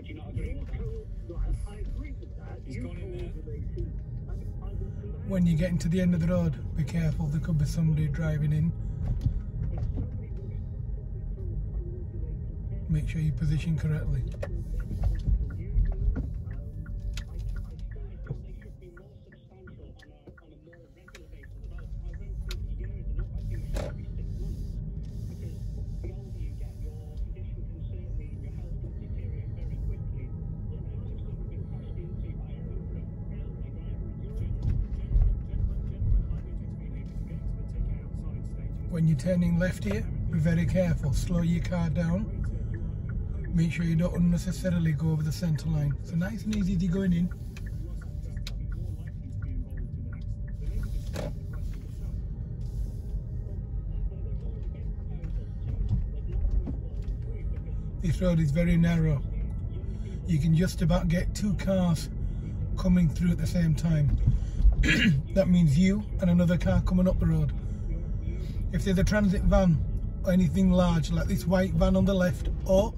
you not agree with that? I agree with that. He's gone in there. When you get into the end of the road, be careful, there could be somebody driving in. Make sure you position correctly. When you're turning left here, be very careful. Slow your car down. Make sure you don't unnecessarily go over the centre line. So nice and easy as you're going in. This road is very narrow. You can just about get two cars coming through at the same time. That means you and another car coming up the road. If there's a transit van or anything large like this white van on the left, or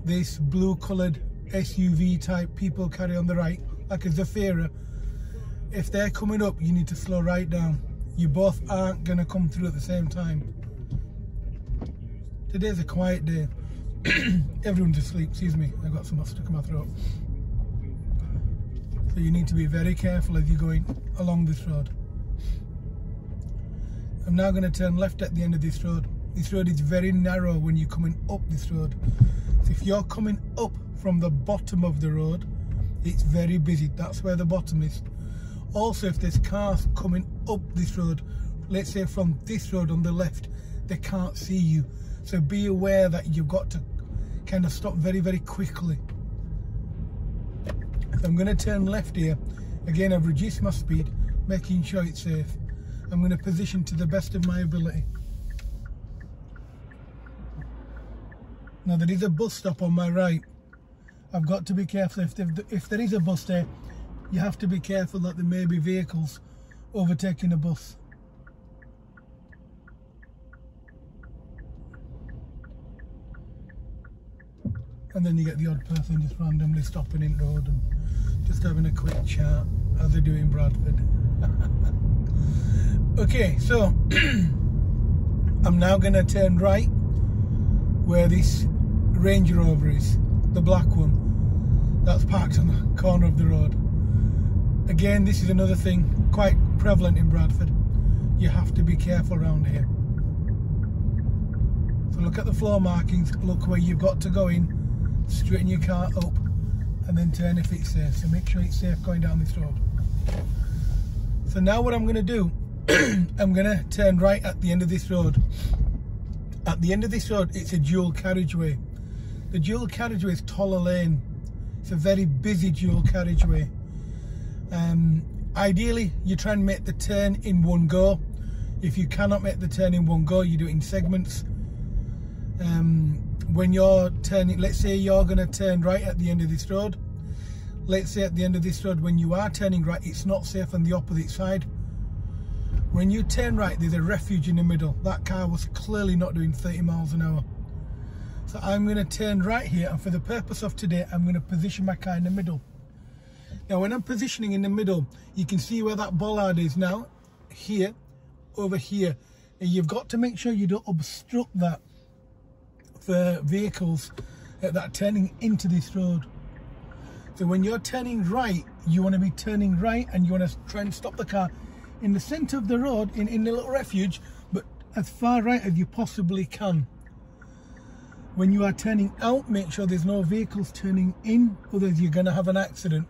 this blue coloured SUV type people carry on the right, like a Zafira, if they're coming up, you need to slow right down. You both aren't going to come through at the same time. Today's a quiet day. Everyone's asleep, excuse me, I got something stuck in my throat. So you need to be very careful as you're going along this road. I'm now going to turn left at the end of this road. This road is very narrow when you're coming up this road. So if you're coming up from the bottom of the road, it's very busy. That's where the bottom is. Also, if there's cars coming up this road, let's say from this road on the left, they can't see you. So be aware that you've got to kind of stop very, very quickly. So I'm going to turn left here. Again, I've reduced my speed, making sure it's safe. I'm going to position to the best of my ability. Now there is a bus stop on my right. I've got to be careful. If there is a bus there, you have to be careful that there may be vehicles overtaking a bus. And then you get the odd person just randomly stopping in the road and just having a quick chat, as they do in Bradford. Okay, so I'm now going to turn right where this Range Rover is, the black one that's parked on the corner of the road. Again, this is another thing quite prevalent in Bradford. You have to be careful around here. So look at the floor markings, look where you've got to go in, straighten your car up and then turn if it's safe. So make sure it's safe going down this road. So now what I'm going to do, I'm going to turn right at the end of this road. At the end of this road, it's a dual carriageway. The dual carriageway is Toller Lane. It's a very busy dual carriageway. Ideally, you try and make the turn in one go. If you cannot make the turn in one go, you do it in segments. When you're turning, let's say you're going to turn right at the end of this road. Let's say at the end of this road, when you are turning right, it's not safe on the opposite side. When you turn right, there's a refuge in the middle. That car was clearly not doing 30 miles an hour. So I'm going to turn right here, and for the purpose of today, I'm going to position my car in the middle. Now when I'm positioning in the middle, you can see where that bollard is now, here, over here. And you've got to make sure you don't obstruct that for vehicles that are turning into this road. So when you're turning right, you want to be turning right and you want to try and stop the car in the centre of the road, in the little refuge, but as far right as you possibly can. When you are turning out, make sure there's no vehicles turning in, otherwise you're going to have an accident.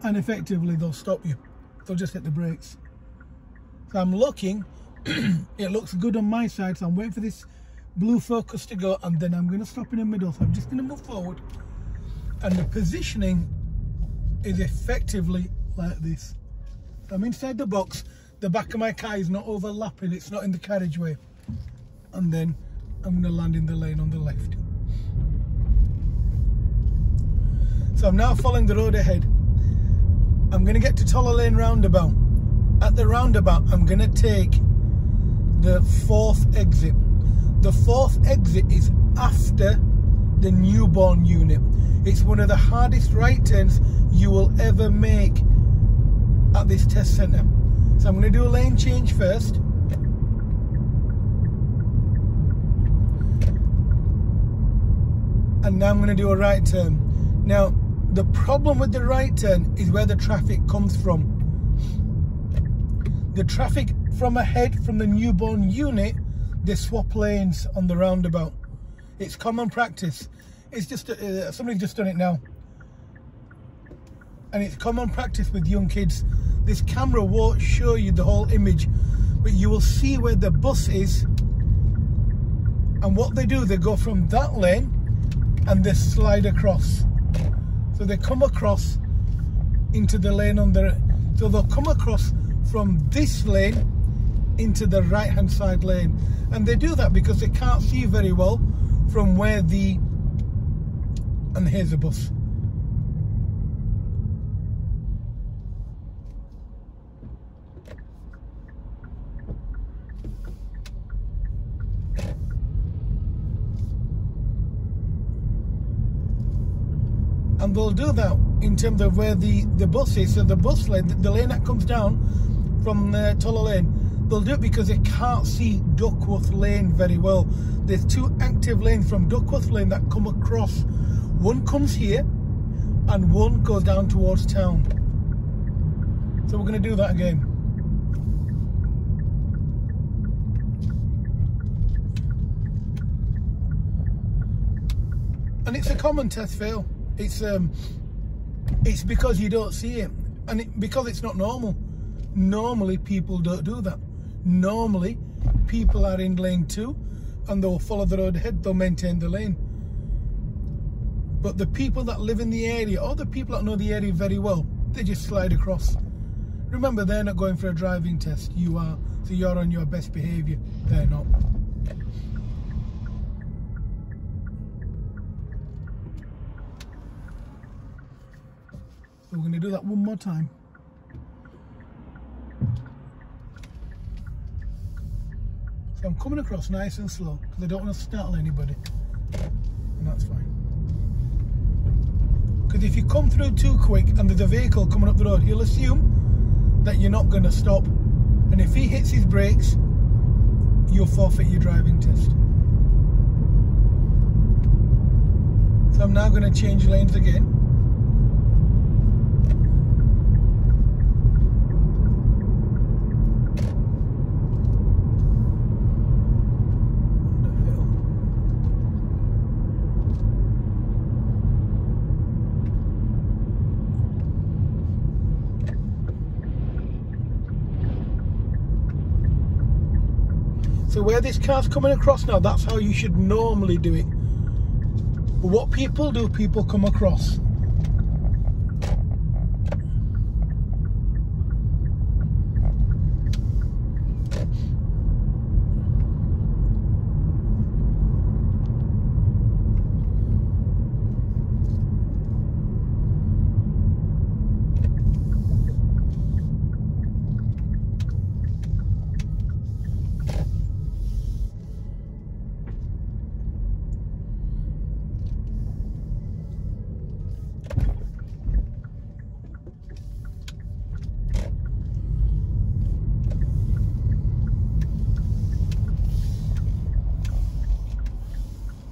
And effectively they'll stop you. They'll just hit the brakes. So I'm looking, it looks good on my side, so I'm waiting for this blue focus to go, and then I'm going to stop in the middle. So I'm just going to move forward. And the positioning is effectively like this. I'm inside the box, the back of my car is not overlapping, it's not in the carriageway. And then I'm going to land in the lane on the left. So I'm now following the road ahead. I'm going to get to Toller Lane roundabout. At the roundabout, I'm going to take the fourth exit. The fourth exit is after the newborn unit. It's one of the hardest right turns you will ever make at this test centre. So I'm going to do a lane change first. And now I'm going to do a right turn. Now, the problem with the right turn is where the traffic comes from. The traffic from ahead, from the newborn unit, they swap lanes on the roundabout. It's common practice. It's just, somebody's just done it now. And it's common practice with young kids. This camera won't show you the whole image, but you will see where the bus is. And what they do, they go from that lane and they slide across. So they come across into the lane on the, so they'll come across from this lane into the right hand side lane. And they do that because they can't see very well from where the, and here's the bus. And they'll do that in terms of where the bus is. So the bus lane, the lane that comes down from Toller Lane, they'll do it because they can't see Duckworth Lane very well. There's two active lanes from Duckworth Lane that come across. One comes here and one goes down towards town. So we're going to do that again. And it's a common test fail. It's because you don't see it, and because it's not normal. Normally people don't do that. Normally people are in lane 2 and they'll follow the road ahead, they'll maintain the lane. But the people that live in the area, or the people that know the area very well, they just slide across. Remember, they're not going for a driving test, you are, so you're on your best behaviour, they're not. We're going to do that one more time. So I'm coming across nice and slow because I don't want to startle anybody, and that's fine. Because if you come through too quick and there's a vehicle coming up the road, he'll assume that you're not going to stop, and if he hits his brakes, you'll forfeit your driving test. So I'm now going to change lanes again. So where this car's coming across now, that's how you should normally do it. But what people do, people come across.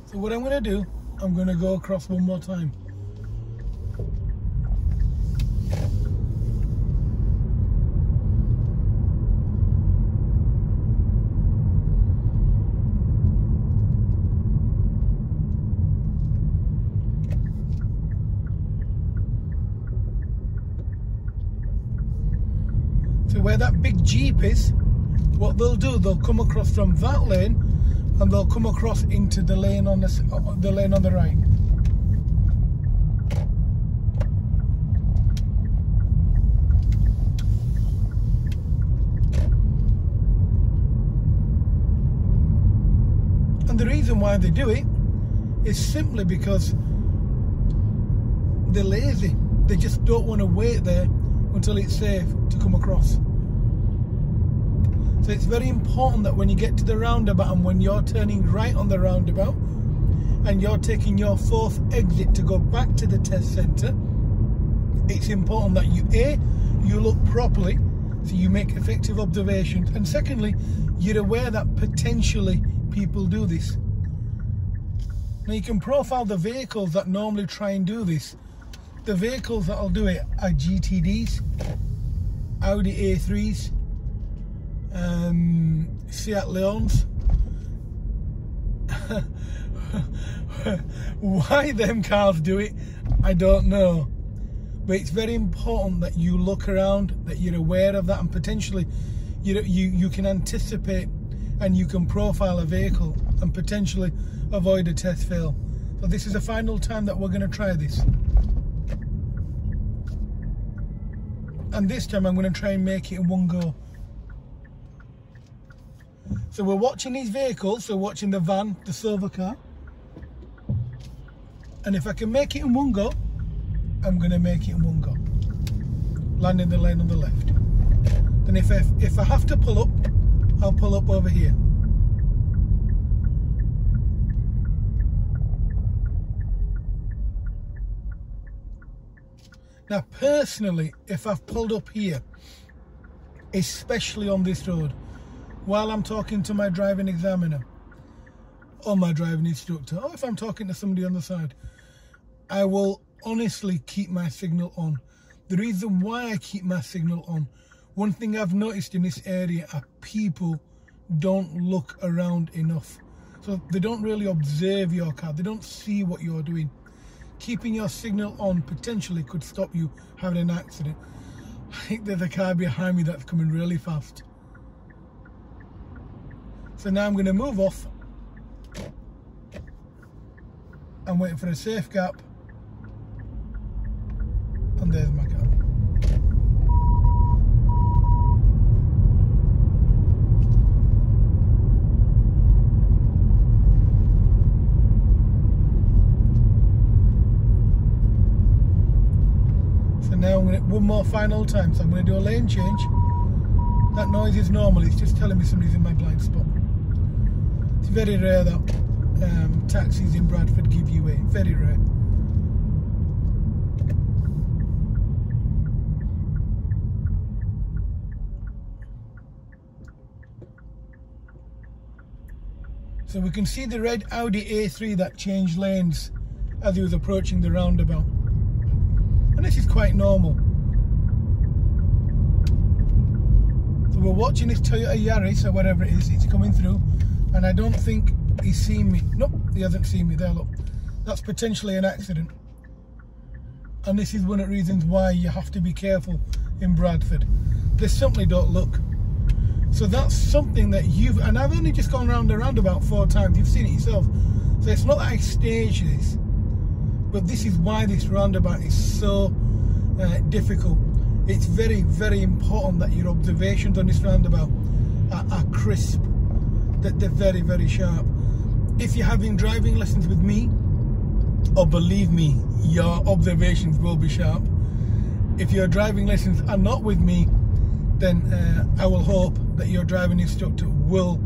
So what I'm going to do, I'm going to go across one more time. So where that big Jeep is, what they'll do, they'll come across from that lane and they'll come across into the lane on the lane on the right. And the reason why they do it is simply because they're lazy. They just don't want to wait there until it's safe to come across. So it's very important that when you get to the roundabout and when you're turning right on the roundabout and you're taking your fourth exit to go back to the test centre, it's important that you look properly, so you make effective observations, and secondly, you're aware that potentially people do this. Now you can profile the vehicles that normally try and do this. The vehicles that'll do it are GTDs, Audi A3s, Seat Leons. Why them cars do it, I don't know. But it's very important that you look around, that you're aware of that, and potentially you can anticipate and you can profile a vehicle and potentially avoid a test fail. So this is the final time that we're going to try this. And this time I'm going to try and make it in one go. So we're watching these vehicles, so watching the van, the silver car. And if I can make it in one go, I'm going to make it in one go. Land in the lane on the left. Then if I have to pull up, I'll pull up over here. Now personally, if I've pulled up here, especially on this road, while I'm talking to my driving examiner or my driving instructor, or if I'm talking to somebody on the side, I will honestly keep my signal on. The reason why I keep my signal on, one thing I've noticed in this area are people don't look around enough. So they don't really observe your car, they don't see what you're doing. Keeping your signal on potentially could stop you having an accident. I think there's a car behind me that's coming really fast. So now I'm going to move off. I'm waiting for a safe gap. And there's my car. So now I'm going to, one more final time, so I'm going to do a lane change. That noise is normal, it's just telling me somebody's in my blind spot. It's very rare that taxis in Bradford give you way, very rare. So we can see the red Audi A3 that changed lanes as he was approaching the roundabout. And this is quite normal. So we're watching this Toyota Yaris or whatever it is, it's coming through, and I don't think he's seen me. Nope, he hasn't seen me. There, look. That's potentially an accident. And this is one of the reasons why you have to be careful in Bradford. They simply don't look. So that's something that and I've only just gone round the roundabout 4 times, you've seen it yourself. So it's not that I staged this, but this is why this roundabout is so difficult. It's very, very important that your observations on this roundabout are crisp, that they're very, very sharp. If you're having driving lessons with me, or believe me, your observations will be sharp. If your driving lessons are not with me, then I will hope that your driving instructor will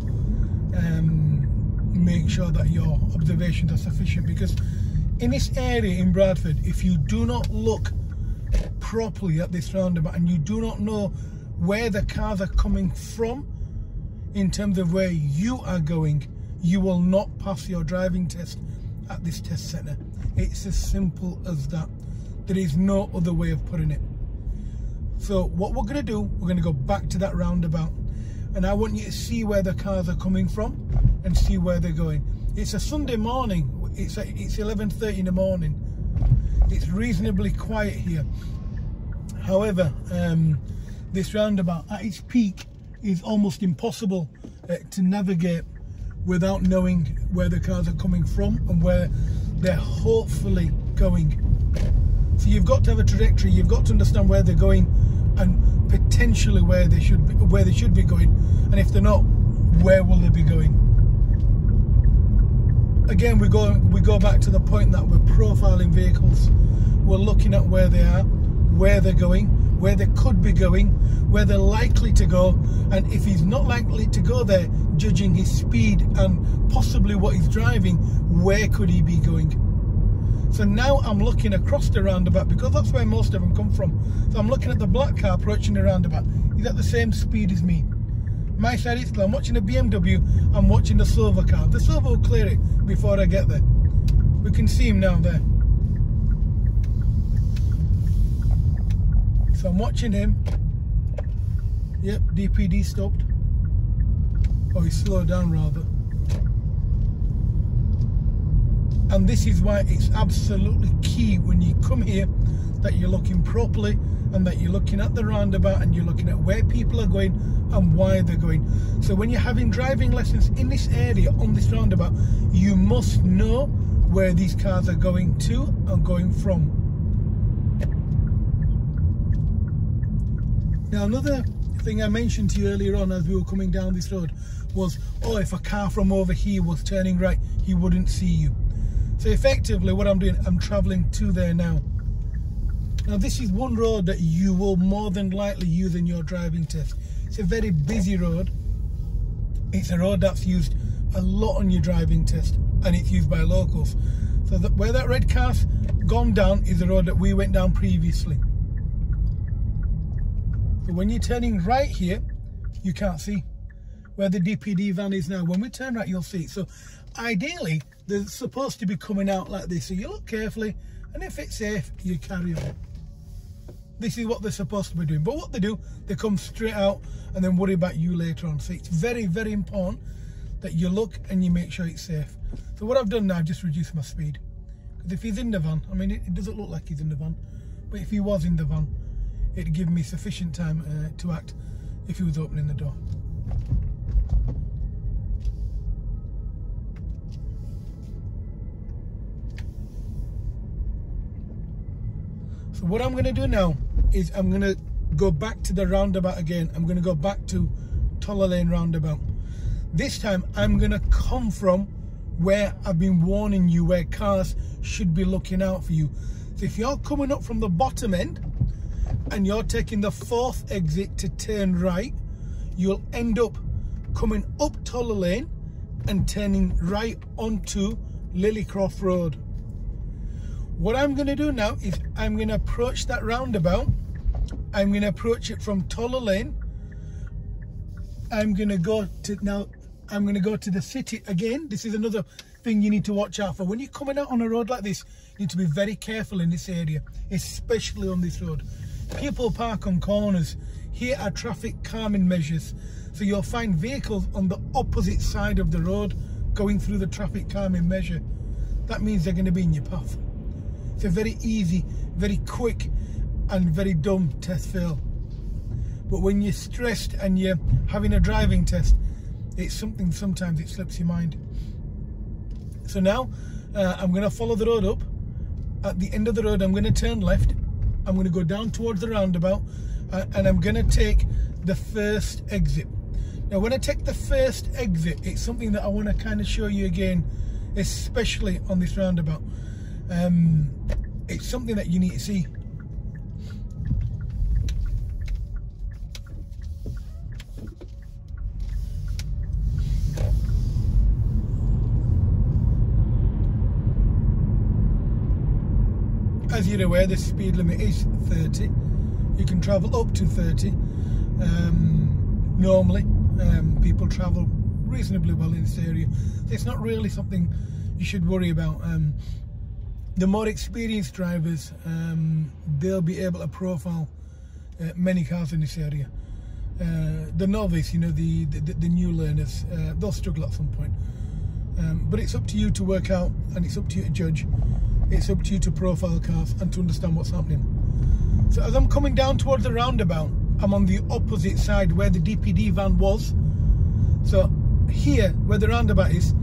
make sure that your observations are sufficient, because in this area in Bradford, if you do not look properly at this roundabout and you do not know where the cars are coming from in terms of where you are going, you will not pass your driving test at this test centre. It's as simple as that. There is no other way of putting it. So what we're going to do, we're going to go back to that roundabout, and I want you to see where the cars are coming from and see where they're going. It's a Sunday morning, it's 11:30 in the morning. It's reasonably quiet here. However, this roundabout at its peak is almost impossible to navigate without knowing where the cars are coming from and where they're hopefully going. So you've got to have a trajectory, you've got to understand where they're going and potentially where they should be going, and if they're not, where will they be going? Again, we go back to the point that we're profiling vehicles. We're looking at where they are, where they're going, where they could be going, where they're likely to go, and if he's not likely to go there, judging his speed and possibly what he's driving, where could he be going. So now I'm looking across the roundabout, because that's where most of them come from. So I'm looking at the black car approaching the roundabout. He's at the same speed as me. My side is clear. I'm watching a BMW, I'm watching the silver car. The silver will clear it before I get there. We can see him now there. So I'm watching him. Yep, DPD stopped. Oh, he slowed down rather. And this is why it's absolutely key when you come here that you're looking properly, and that you're looking at the roundabout, and you're looking at where people are going and why they're going. So when you're having driving lessons in this area on this roundabout, you must know where these cars are going to and going from. Now, another thing I mentioned to you earlier on as we were coming down this road was, oh, if a car from over here was turning right, he wouldn't see you. So effectively what I'm doing, I'm travelling to there now. Now this is one road that you will more than likely use in your driving test. It's a very busy road. It's a road that's used a lot on your driving test, and it's used by locals. So where that red car's gone down is the road that we went down previously. So when you're turning right here, you can't see where the DPD van is now. When we turn right, you'll see it. So ideally, they're supposed to be coming out like this. So you look carefully, and if it's safe, you carry on. This is what they're supposed to be doing. But what they do, they come straight out and then worry about you later on. So it's very, very important that you look and you make sure it's safe. So what I've done now, I've just reduced my speed. Because if he's in the van, I mean, it doesn't look like he's in the van, but if he was in the van, it'd give me sufficient time to act if he was opening the door. So what I'm going to do now is I'm going to go back to the roundabout again. I'm going to go back to Toller Lane roundabout. This time I'm going to come from where I've been warning you, where cars should be looking out for you. So if you're coming up from the bottom end and you're taking the 4th exit to turn right, you'll end up coming up Toller Lane and turning right onto Lilycroft Road. What I'm going to do now is I'm going to approach that roundabout. I'm going to approach it from Toller Lane. I'm going to go to the city again. This is another thing you need to watch out for. When you're coming out on a road like this, you need to be very careful in this area, especially on this road. People park on corners. Here are traffic calming measures. So you'll find vehicles on the opposite side of the road going through the traffic calming measure. That means they're going to be in your path. It's a very easy, very quick and very dumb test fail. But when you're stressed and you're having a driving test, it's something sometimes it slips your mind. So now I'm going to follow the road up. At the end of the road, I'm going to turn left. I'm going to go down towards the roundabout and I'm going to take the 1st exit. Now when I take the 1st exit, it's something that I want to kind of show you again, especially on this roundabout. It's something that you need to see. As you're aware, the speed limit is 30. You can travel up to 30. Normally, people travel reasonably well in this area. It's not really something you should worry about. The more experienced drivers, they'll be able to profile many cars in this area. The novice, you know, the new learners, they'll struggle at some point. But it's up to you to work out, and it's up to you to judge. It's up to you to profile cars and to understand what's happening. So as I'm coming down towards the roundabout, I'm on the opposite side where the DPD van was. So here, where the roundabout is,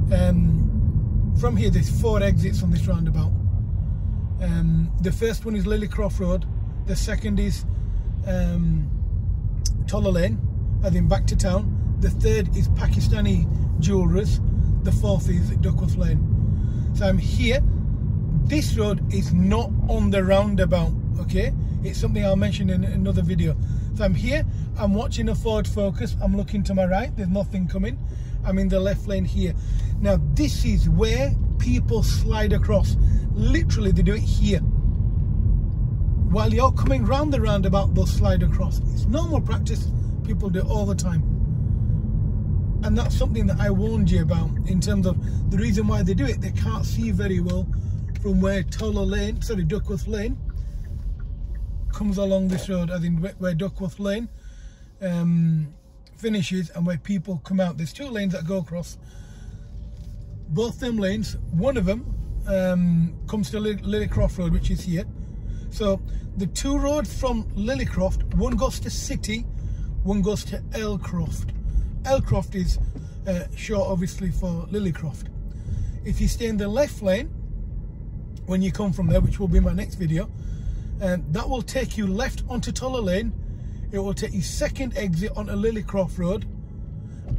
from here there's 4 exits on this roundabout. The first one is Lilycroft Road. The second is Toller Lane, as in back to town. The third is Pakistani Jewelers. The 4th is Duckworth Lane. So I'm here. This road is not on the roundabout, okay? It's something I'll mention in another video. So I'm here, I'm watching a Ford Focus, I'm looking to my right, there's nothing coming. I'm in the left lane here. Now this is where people slide across. Literally they do it here. While you're coming round the roundabout, they'll slide across. It's normal practice, people do it all the time. And that's something that I warned you about in terms of the reason why they do it. They can't see very well from where Duckworth Lane comes along this road, as in where Duckworth Lane finishes and where people come out. There's two lanes that go across. Both them lanes, one of them comes to Lillycroft Road, which is here. So the two roads from Lillycroft, one goes to City, one goes to Elcroft. Elcroft is short obviously for Lillycroft. If you stay in the left lane when you come from there, which will be my next video, that will take you left onto Toller Lane. It will take you second exit onto Lillycroft Road,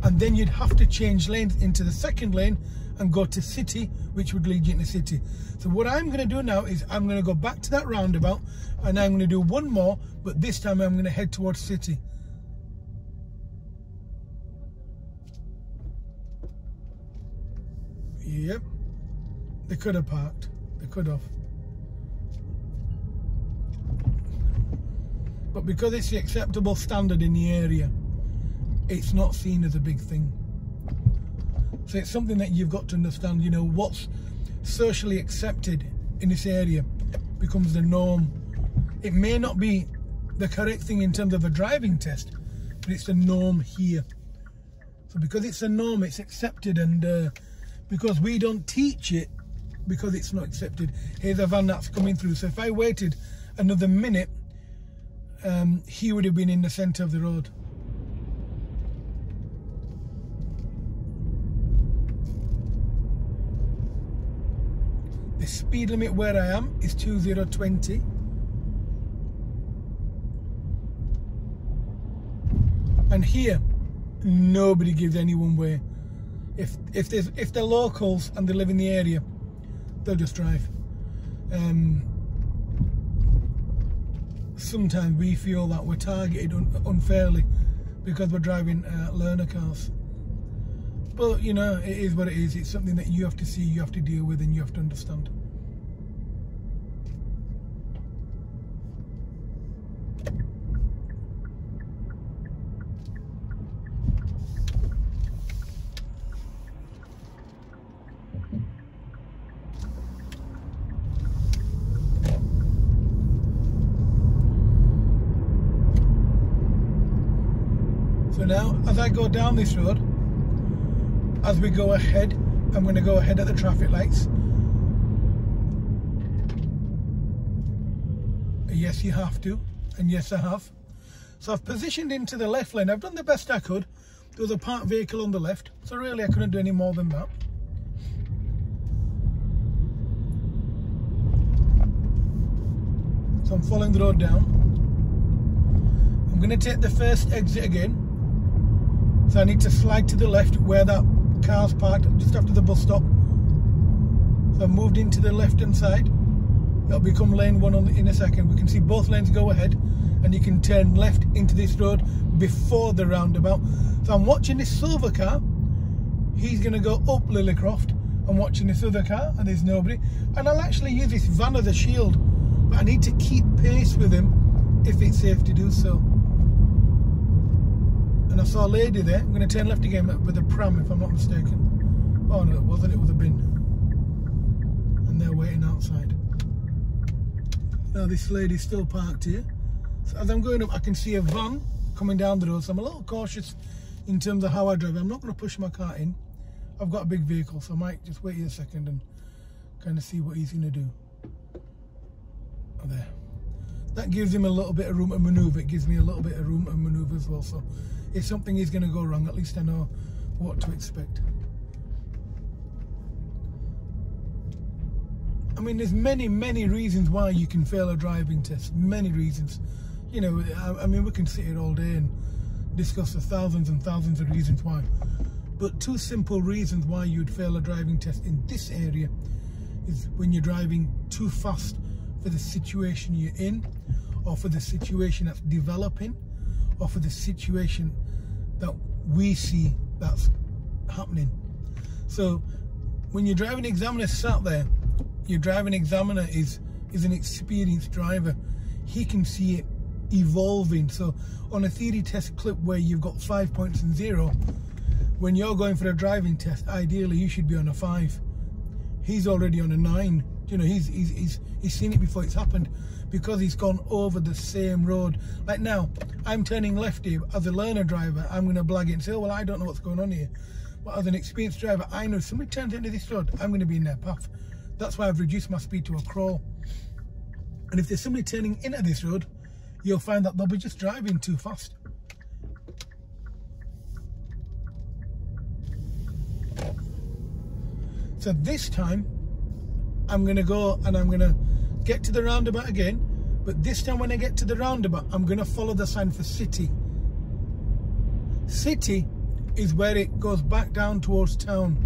and then you'd have to change lanes into the second lane and go to City, which would lead you into City. So what I'm going to do now is I'm going to go back to that roundabout and I'm going to do one more, but this time I'm going to head towards City. Yep, they could have parked, they could have. But because it's the acceptable standard in the area, it's not seen as a big thing. So it's something that you've got to understand, you know, what's socially accepted in this area becomes the norm. It may not be the correct thing in terms of a driving test, but it's the norm here. So because it's a norm, it's accepted, and because we don't teach it, because it's not accepted. Here's a van that's coming through. So if I waited another minute, he would have been in the centre of the road. The speed limit where I am is 2020. And here, nobody gives anyone way. If they're locals and they live in the area, they'll just drive. Sometimes we feel that we're targeted unfairly because we're driving learner cars. But you know, it is what it is. It's something that you have to see, you have to deal with, and you have to understand. So now, as I go down this road, as we go ahead, I'm going to go ahead at the traffic lights. Yes, you have to, and yes, I have. So I've positioned into the left lane. I've done the best I could. There was a parked vehicle on the left, so really I couldn't do any more than that. So I'm following the road down. I'm going to take the first exit again. So I need to slide to the left where that car's parked, just after the bus stop. So I've moved into the left hand side. It'll become lane one in a second. We can see both lanes go ahead, and you can turn left into this road before the roundabout. So I'm watching this silver car. He's going to go up Lillycroft. I'm watching this other car, and there's nobody. And I'll actually use this van as a shield, but I need to keep pace with him if it's safe to do so. And I saw a lady there. I'm going to turn left again with a pram, if I'm not mistaken. Oh no, it wasn't. It was a bin. And they're waiting outside. Now this lady's still parked here. So as I'm going up, I can see a van coming down the road. So I'm a little cautious in terms of how I drive. I'm not going to push my car in. I've got a big vehicle, so I might just wait here a second and kind of see what he's going to do. Oh, there. That gives him a little bit of room to manoeuvre. It gives me a little bit of room to manoeuvre as well. So if something is going to go wrong, at least I know what to expect. I mean, there's many reasons why you can fail a driving test. Many reasons. You know, I mean, we can sit here all day and discuss the thousands and thousands of reasons why. But two simple reasons why you'd fail a driving test in this area is when you're driving too fast for the situation you're in, or for the situation that's developing, or for the situation that we see that's happening. So when your driving examiner sat there, your driving examiner is an experienced driver. He can see it evolving. So on a theory test clip where you've got 5 points and 0, when you're going for a driving test, ideally you should be on a 5. He's already on a 9. You know, he's seen it before it's happened, because he's gone over the same road. Like now, I'm turning left here. As a learner driver, I'm going to blag it and say, oh, well, I don't know what's going on here. But as an experienced driver, I know if somebody turns into this road, I'm going to be in their path. That's why I've reduced my speed to a crawl. And if there's somebody turning into this road, you'll find that they'll be just driving too fast. So this time, I'm going to go and I'm going to get to the roundabout again. But this time when I get to the roundabout, I'm going to follow the sign for city. City is where it goes back down towards town.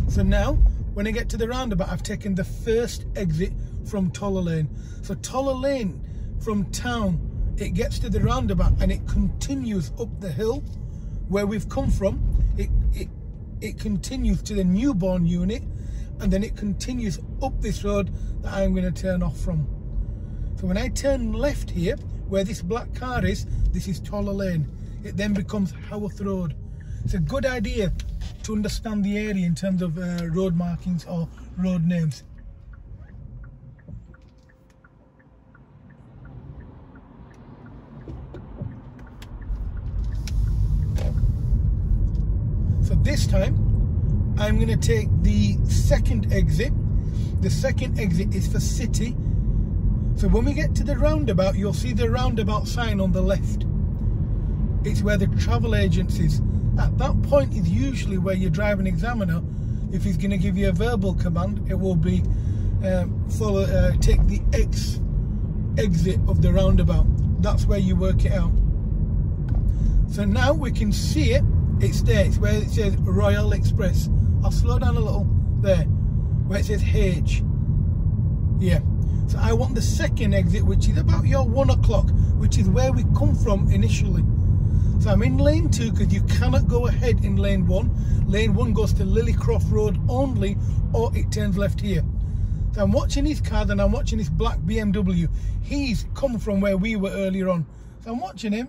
So now, when I get to the roundabout, I've taken the first exit from Toller Lane. So Toller Lane from town, it gets to the roundabout and it continues up the hill where we've come from. It continues to the newborn unit, and then it continues up this road that I'm going to turn off from. So when I turn left here, where this black car is, this is Toller Lane. It then becomes Howarth Road. It's a good idea to understand the area in terms of road markings or road names. So this time, I'm going to take the second exit. The second exit is for city. So when we get to the roundabout, you'll see the roundabout sign on the left. It's where the travel agents is. At that point is usually where your driving examiner, if he's going to give you a verbal command, it will be take the exit of the roundabout. That's where you work it out. So now we can see it. It's there. It's where it says Royal Express. I'll slow down a little there, where it says H. Yeah. So I want the second exit, which is about your 1 o'clock, which is where we come from initially. So I'm in lane 2 because you cannot go ahead in lane 1. Lane 1 goes to Lillycroft Road only, or it turns left here. So I'm watching his car, and I'm watching this black BMW. He's come from where we were earlier on. So I'm watching him.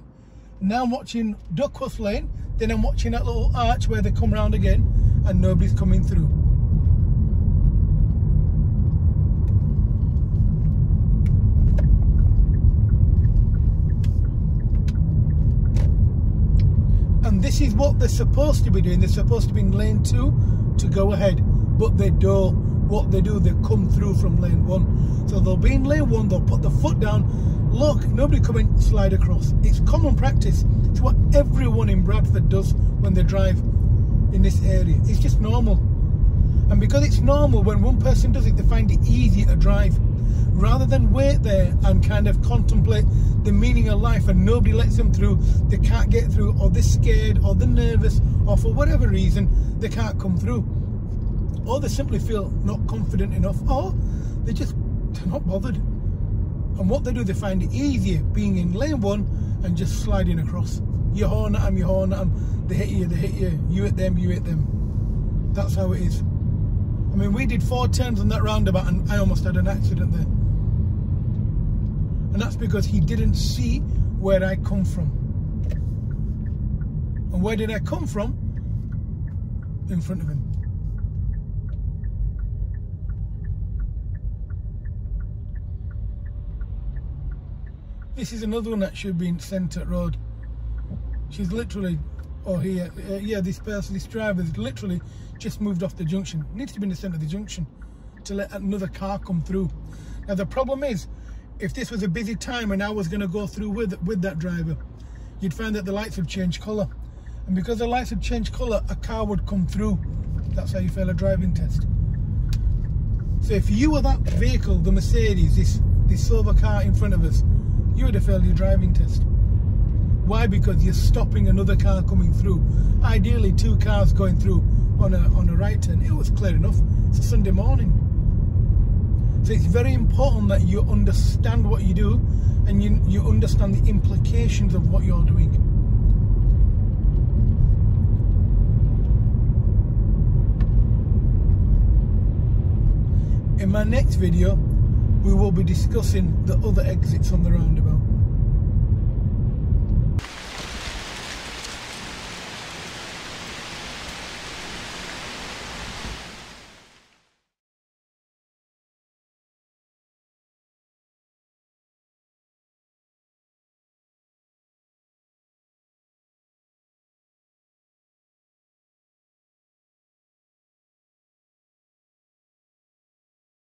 Now I'm watching Duckworth Lane. Then I'm watching that little arch where they come round again, and nobody's coming through. And this is what they're supposed to be doing. They're supposed to be in lane 2 to go ahead, but they don't. What they do, they come through from lane 1. So they'll be in lane 1, they'll put the foot down. Look, nobody come in, slide across. It's common practice. It's what everyone in Bradford does when they drive in this area. It's just normal. And because it's normal, when one person does it, they find it easier to drive. Rather than wait there and kind of contemplate the meaning of life and nobody lets them through, they can't get through, or they're scared, or they're nervous, or for whatever reason, they can't come through. Or they simply feel not confident enough, or they're not bothered. And what they do, they find it easier being in lane 1 and just sliding across. You horn at them, you horn at them, they hit you, you hit them, you hit them. That's how it is. I mean, we did 4 turns on that roundabout and I almost had an accident there. And that's because he didn't see where I come from. And where did I come from? In front of him. This is another one that should be in Centre Road. She's literally, yeah, this driver is literally just moved off the junction. Needs to be in the centre of the junction to let another car come through. Now the problem is, if this was a busy time and I was going to go through with that driver, you'd find that the lights would change colour. And because the lights would change colour, a car would come through. That's how you fail a driving test. So if you were that vehicle, the Mercedes, this silver car in front of us, you would have failed your driving test. Why? Because you're stopping another car coming through. Ideally 2 cars going through on a right turn. It was clear enough. It's a Sunday morning. So it's very important that you understand what you do, and you understand the implications of what you're doing. In my next video, we will be discussing the other exits on the roundabout.